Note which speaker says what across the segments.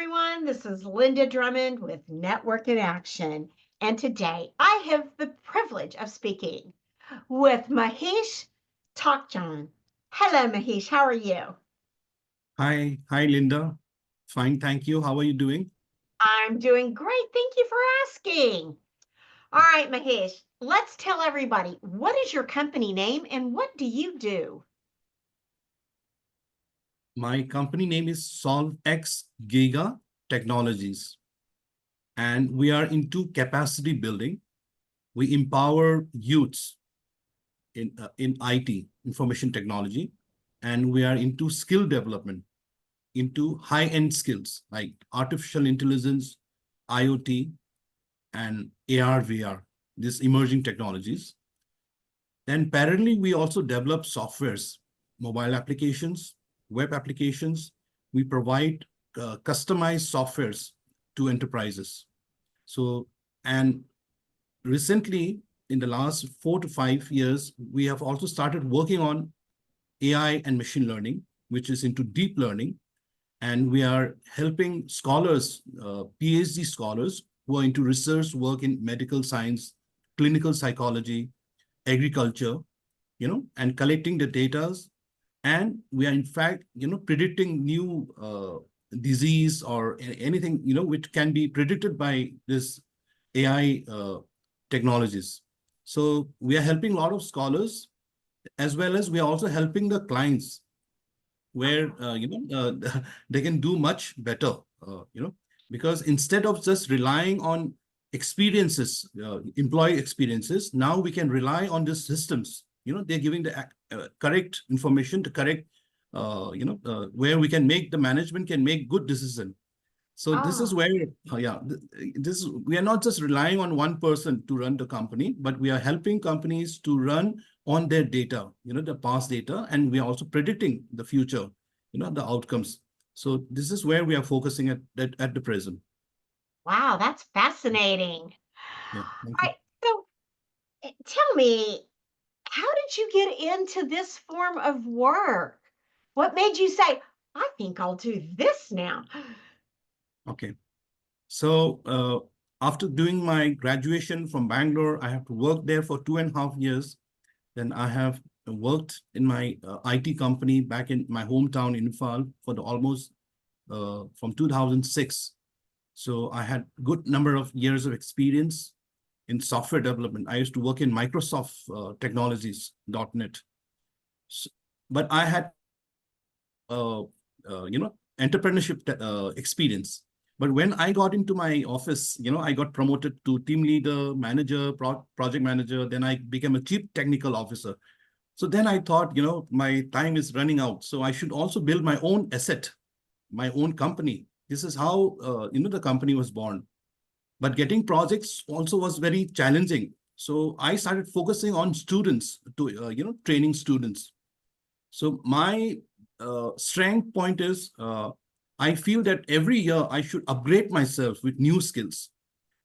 Speaker 1: everyone. This is Linda Drummond with Network in Action. And today I have the privilege of speaking with Mahesh Thokchom. Hello, Mahesh. How are you?
Speaker 2: Hi, Linda. Fine, thank you. How are you doing?
Speaker 1: I'm doing great. Thank you for asking. All right, Mahesh, let's tell everybody what is your company name and what do you do?
Speaker 2: My company name is SolveX Giga Technologies, and we are into capacity building. We empower youths in IT, information technology, and we are into skill development, into high-end skills like artificial intelligence, IoT, and AR, VR, these emerging technologies. Then parallelly, we also develop softwares, mobile applications, web applications. We provide customized softwares to enterprises. So, and recently, in the last 4 to 5 years, we have also started working on AI and machine learning, which is into deep learning. And we are helping scholars, PhD scholars who are into research work in medical science, clinical psychology, agriculture, and collecting the data. And we are in fact, predicting new disease or anything, which can be predicted by this AI technologies. So we are helping a lot of scholars, as well as we are also helping the clients where, they can do much better, because instead of just relying on experiences, employee experiences, now we can rely on these systems. They're giving the correct information to correct, where we can make the management can make good decision. So this is
Speaker 1: Oh,
Speaker 2: where, this we are not just relying on one person to run the company, but we are helping companies to run on their data, the past data, and we are also predicting the future, the outcomes. So this is where we are focusing at the present.
Speaker 1: wow, that's fascinating.
Speaker 2: Yeah, thank
Speaker 1: All
Speaker 2: you.
Speaker 1: right, so tell me, how did you get into this form of work? What made you say, I think I'll do this now?
Speaker 2: Okay. So after doing my graduation from Bangalore, I have to work there for 2.5 years. Then I have worked in my IT company back in my hometown in Imphal for the almost from 2006. So I had good number of years of experience in software development. I used to work in Microsoft Technologies .NET. So, but I had uh, entrepreneurship experience. But when I got into my office, I got promoted to team leader, manager, project manager. Then I became a chief technical officer. So then I thought, my time is running out. So I should also build my own asset, my own company. This is how, the company was born. But getting projects also was very challenging. So I started focusing on students to, training students. So my strength point is, I feel that every year I should upgrade myself with new skills.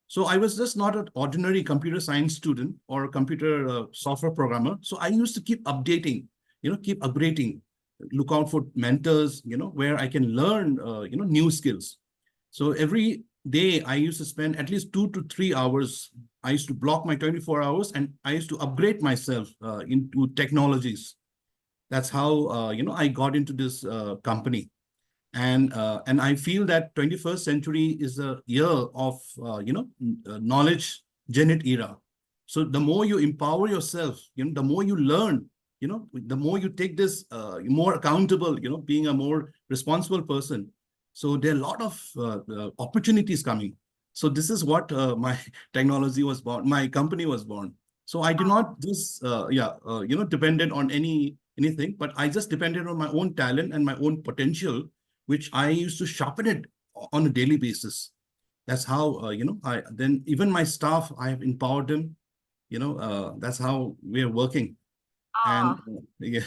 Speaker 2: So I was just not an ordinary computer science student or a computer software programmer. So I used to keep updating, keep upgrading, look out for mentors, where I can learn, new skills. So every day I used to spend at least 2 to 3 hours. I used to block my 24 hours and I used to upgrade myself into technologies. That's how, I got into this company. And I feel that 21st century is a year of knowledge genet era. So the more you empower yourself, the more you learn, the more you take this more accountable, being a more responsible person. So there are a lot of opportunities coming. So this is what my technology was born, my company was born. So I do
Speaker 1: Oh,
Speaker 2: not just dependent on anything, but I just depended on my own talent and my own potential, which I used to sharpen it on a daily basis. That's how, I then even my staff, I have empowered them. That's how we are working. And
Speaker 1: ah.
Speaker 2: yeah,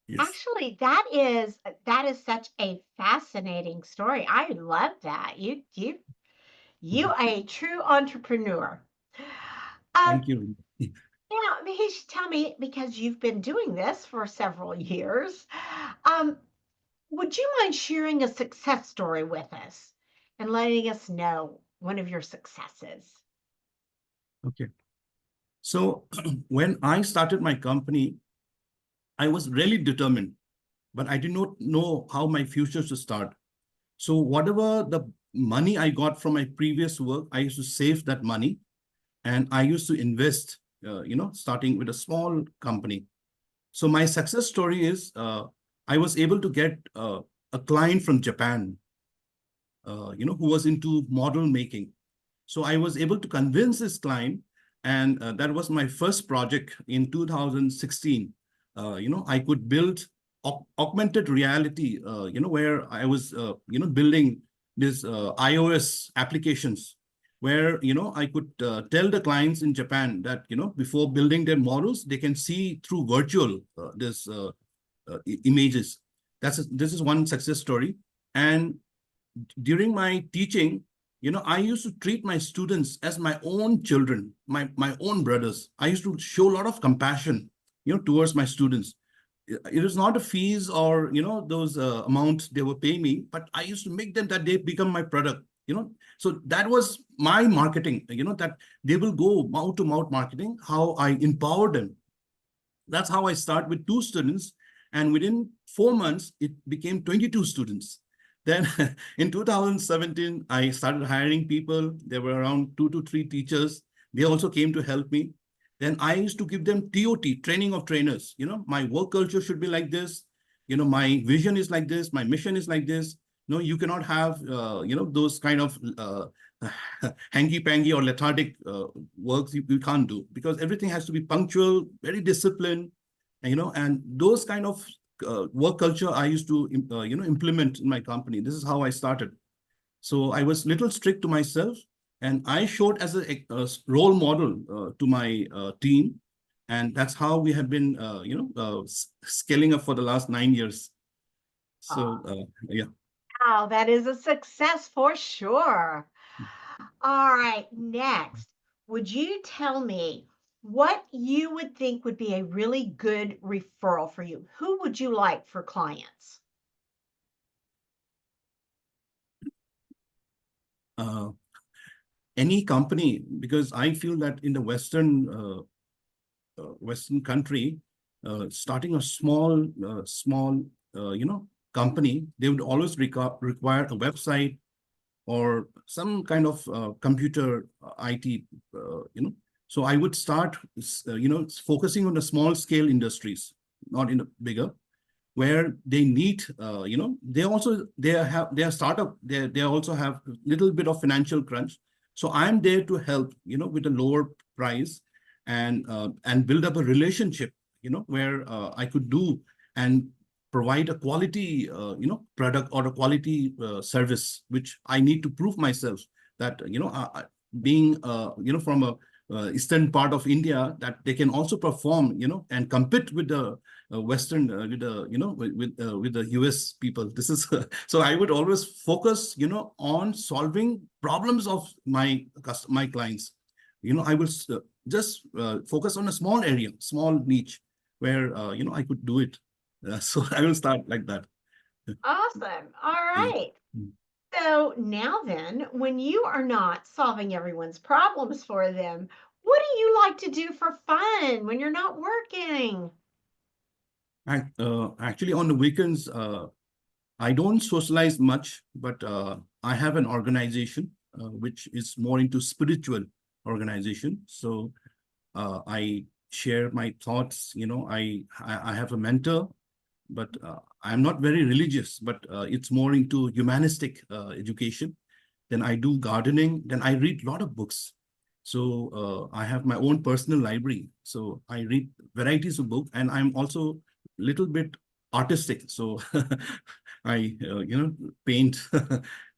Speaker 2: yes,
Speaker 1: Actually, that is such a fascinating story. I love that. You are a true entrepreneur. Um,
Speaker 2: thank you.
Speaker 1: Now, Mahesh, tell me, because you've been doing this for several years, um, Would you mind sharing a success story with us and letting us know one of your successes?
Speaker 2: Okay. So when I started my company, I was really determined, but I did not know how my future should start. So whatever the money I got from my previous work, I used to save that money and I used to invest, starting with a small company. So my success story is I was able to get a client from Japan, who was into model making. So I was able to convince this client, and that was my first project in 2016. I could build augmented reality, where I was, building these iOS applications, where I could tell the clients in Japan that before building their models, they can see through virtual this images. This is one success story, and during my teaching, I used to treat my students as my own children, my own brothers. I used to show a lot of compassion, towards my students. It is not a fees or those amount they were paying me, but I used to make them that they become my product. So that was my marketing. That they will go mouth to mouth marketing. How I empower them. That's how I start with 2 students. And within 4 months, it became 22 students. Then in 2017, I started hiring people. There were around 2 to 3 teachers. They also came to help me. Then I used to give them TOT, training of trainers. My work culture should be like this. My vision is like this. My mission is like this. No, you cannot have, those kind of hanky-panky or lethargic works you can't do, because everything has to be punctual, very disciplined, and those kind of work culture I used to implement in my company. This is how I started. So I was little strict to myself, and I showed as a role model to my team, and that's how we have been scaling up for the last 9 years. So
Speaker 1: Oh,
Speaker 2: yeah.
Speaker 1: wow, that is a success for sure. All right, next, would you tell me what you would think would be a really good referral for you? Who would you like for clients?
Speaker 2: uh, any company, because I feel that in the Western country, starting a small company, they would always require a website or some kind of computer IT. So I would start, focusing on the small scale industries, not in the bigger, where they need, they are startup, they also have a little bit of financial crunch. So I'm there to help, with a lower price, and build up a relationship, where I could do and provide a quality, product or a quality service, which I need to prove myself that, being, from a eastern part of India, that they can also perform, and compete with the Western, with the with the US people. This is so I would always focus, on solving problems of my clients. I will just focus on a small area, small niche, where I could do it. So I will start like that.
Speaker 1: Awesome. All
Speaker 2: Yeah.
Speaker 1: right. So now then, when you are not solving everyone's problems for them, what do you like to do for fun when you're not working?
Speaker 2: Actually, on the weekends, I don't socialize much, but I have an organization which is more into spiritual organization. So I share my thoughts. I have a mentor, but I'm not very religious, but it's more into humanistic education. Then I do gardening. Then I read a lot of books. So I have my own personal library. So I read varieties of books, and I'm also a little bit artistic. So I, paint,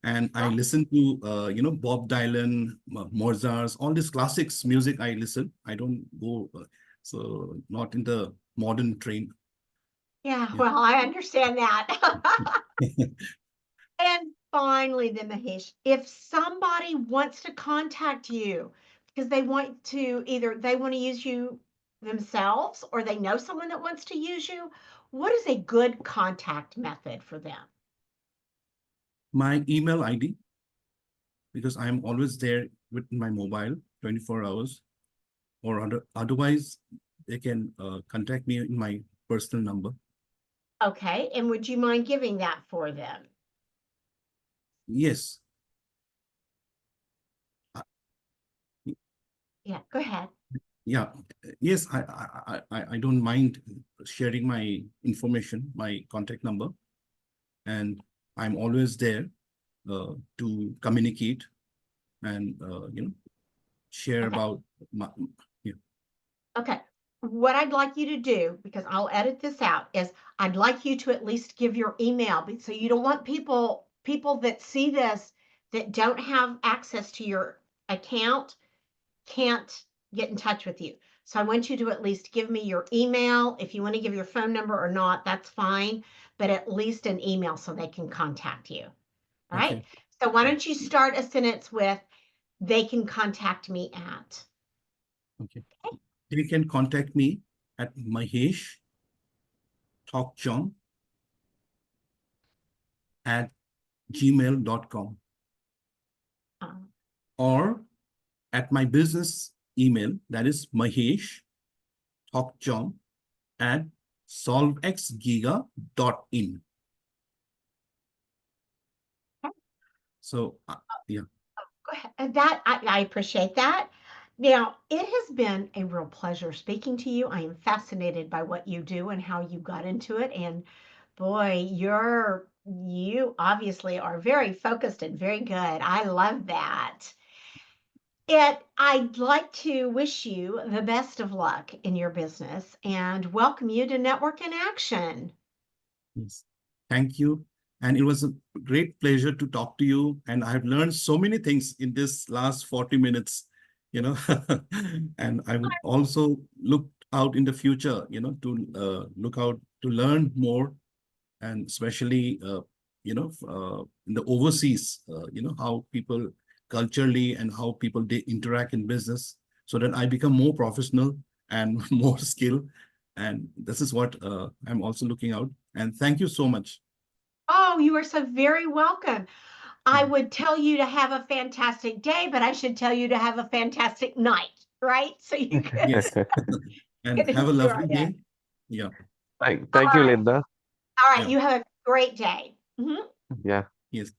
Speaker 2: and I
Speaker 1: Oh,
Speaker 2: listen to, Bob Dylan, Mozart, all these classics music I listen. I don't go, so not in the modern train.
Speaker 1: yeah,
Speaker 2: Yeah.
Speaker 1: well, I understand that. And finally, then, Mahesh, if somebody wants to contact you because they want to either they want to use you themselves or they know someone that wants to use you, what is a good contact method for them?
Speaker 2: My email ID, because I'm always there with my mobile 24 hours, or otherwise they can contact me in my personal number.
Speaker 1: Okay, and would you mind giving that for them?
Speaker 2: Yes.
Speaker 1: Yeah, go ahead.
Speaker 2: Yeah, yes, I don't mind sharing my information, my contact number, and I'm always there to communicate and share
Speaker 1: Okay.
Speaker 2: about my, yeah.
Speaker 1: Okay. What I'd like you to do, because I'll edit this out, is I'd like you to at least give your email. So you don't want people that see this that don't have access to your account can't get in touch with you. So I want you to at least give me your email. If you want to give your phone number or not, that's fine, but at least an email so they can contact you. All right.
Speaker 2: Okay.
Speaker 1: So why
Speaker 2: Yeah.
Speaker 1: don't you start a sentence with, they can contact me at.
Speaker 2: Okay. They can contact me at Mahesh Thokchom at gmail.com,
Speaker 1: Um,
Speaker 2: or at my business email, that is Mahesh Thokchom at solvexgiga.in. So, yeah.
Speaker 1: Go ahead. That I appreciate that. Now, it has been a real pleasure speaking to you. I am fascinated by what you do and how you got into it. And boy, you obviously are very focused and very good. I love that. I'd like to wish you the best of luck in your business and welcome you to Network in Action.
Speaker 2: Yes. Thank you. And it was a great pleasure to talk to you. And I've learned so many things in this last 40 minutes, you know, and I would also look out in the future, to look out to learn more, and especially, in the overseas, how people culturally and how people they interact in business, so that I become more professional and more skilled. And this is what I'm also looking out. And thank you so much.
Speaker 1: Oh, you are so very welcome. I would tell you to have a fantastic day, but I should tell you to have a fantastic night, right? So you can,
Speaker 2: Yes. And have a
Speaker 1: enjoy
Speaker 2: lovely
Speaker 1: it.
Speaker 2: day. Yeah.
Speaker 1: All
Speaker 3: Thank you,
Speaker 1: right.
Speaker 3: Linda.
Speaker 1: All right.
Speaker 2: Yeah.
Speaker 1: You have a great day. Mhm.
Speaker 3: Yeah.
Speaker 2: Yes.